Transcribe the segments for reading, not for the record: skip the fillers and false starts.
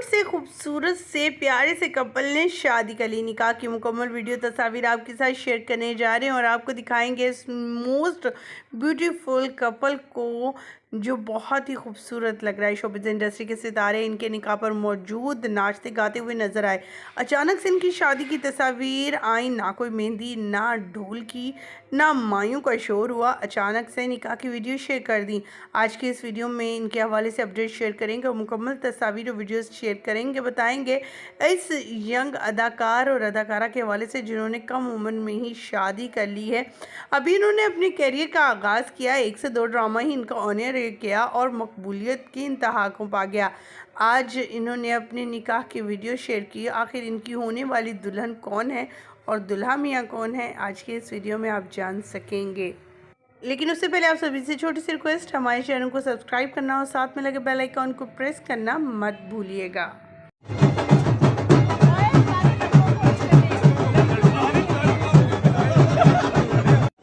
बॉलीवुड से खूबसूरत से प्यारे से कपल ने शादी कर ली। निकाह की मुकम्मल वीडियो तस्वीर आपके साथ शेयर करने जा रहे हैं और आपको दिखाएंगे इस मोस्ट ब्यूटीफुल कपल को जो बहुत ही खूबसूरत लग रहा है। शोबिज़ इंडस्ट्री के सितारे इनके निकाह पर मौजूद नाचते गाते हुए नजर आए। अचानक से इनकी शादी की तस्वीर आई, ना कोई मेहंदी, ना ढोल की, ना मायूं का शोर हुआ। अचानक से निकाह की वीडियो शेयर कर दी। आज की इस वीडियो में इनके हवाले से अपडेट शेयर करेंगे और मुकम्मल तस्वीर और वीडियोस शेयर करेंगे। बताएंगे इस यंग अदाकार और अदाकारा के हवाले से जिन्होंने कम उम्र में ही शादी कर ली है। अभी इन्होंने अपने करियर का आगाज़ किया, 1 से 2 ड्रामा ही इनका ऑनर किया और मकबूलियत की इंतहा को पा गया। आज इन्होंने अपने निकाह की वीडियो शेयर की। आखिर इनकी होने वाली दुल्हन कौन है और दुल्हा मियाँ कौन है, आज के इस वीडियो में आप जान सकेंगे। लेकिन उससे पहले आप सभी से छोटी सी रिक्वेस्ट, हमारे चैनल को सब्सक्राइब करना और साथ में लगे बेल आइकॉन को प्रेस करना मत भूलिएगा।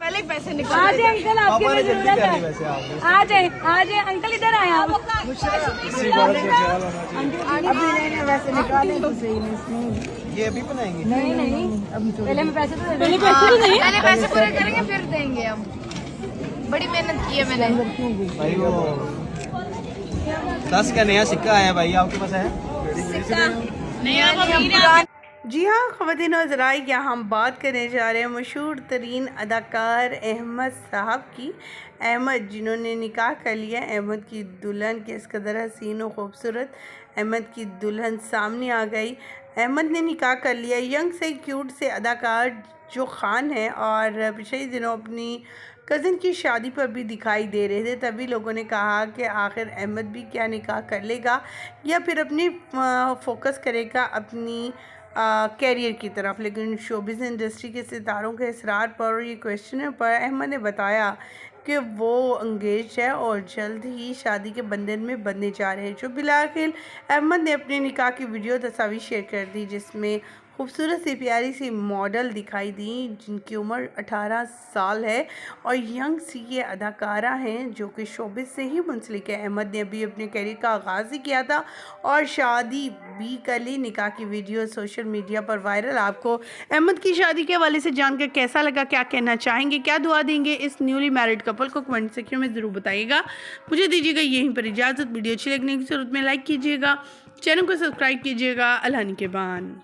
पहले पैसे निकाल आ जाए अंकल, आपकी में जरूरत है। आ जाए अंकल, इधर आए आप। वैसे निकाले तो सही। ये अभी बनाएंगे? नहीं पहले मैं पैसे तो पहले पैसे पूरे करेंगे फिर देंगे हम। बड़ी मेहनत की है मैंने भाई। वो 10 का नया सिक्का आया भाई, आपके पास है? सिक्का नया। जी हाँ ख़वातीन और ज़राए, यहाँ हम बात करने जा रहे हैं मशहूर तरीन अदाकार अहमद साहब की। अहमद जिन्होंने निकाह कर लिया। अहमद की दुल्हन किस कदर हसीन और ख़ूबसूरत। अहमद की दुल्हन सामने आ गई। अहमद ने निकाह कर लिया। यंग से क्यूट से अदाकार जो खान है और पिछले दिनों अपनी कज़न की शादी पर भी दिखाई दे रहे थे। तभी लोगों ने कहा कि आखिर अहमद भी क्या निकाह कर लेगा या फिर अपनी फोकस करेगा अपनी कैरियर की तरफ। लेकिन शोबिज़ इंडस्ट्री के सितारों के इसरार पर और ये क्वेश्चन पर अहमद ने बताया कि वो अंगेज है और जल्द ही शादी के बंधन में बंधने जा रहे हैं। जो बिलाखिर अहमद ने अपने निकाह की वीडियो तस्वीर शेयर कर दी, जिसमें खूबसूरत सी प्यारी सी मॉडल दिखाई दी जिनकी उम्र 18 साल है और यंग सी ये अदाकारा हैं जो कि शोबिज़ से ही मुंसलिक है। अहमद ने अभी अपने कैरियर का आगाज़ ही किया था और शादी भी कर ली। निकाह की वीडियो सोशल मीडिया पर वायरल। आपको अहमद की शादी के हवाले से जानकर कैसा लगा, क्या कहना चाहेंगे, क्या दुआ देंगे इस न्यूली मैरिड कपल को, कमेंट सेक्शन में ज़रूर बताइएगा। मुझे दीजिएगा यहीं पर इजाज़त। वीडियो अच्छी लगने की सूरत में लाइक कीजिएगा, चैनल को सब्सक्राइब कीजिएगा। अल्लाह निगहबान।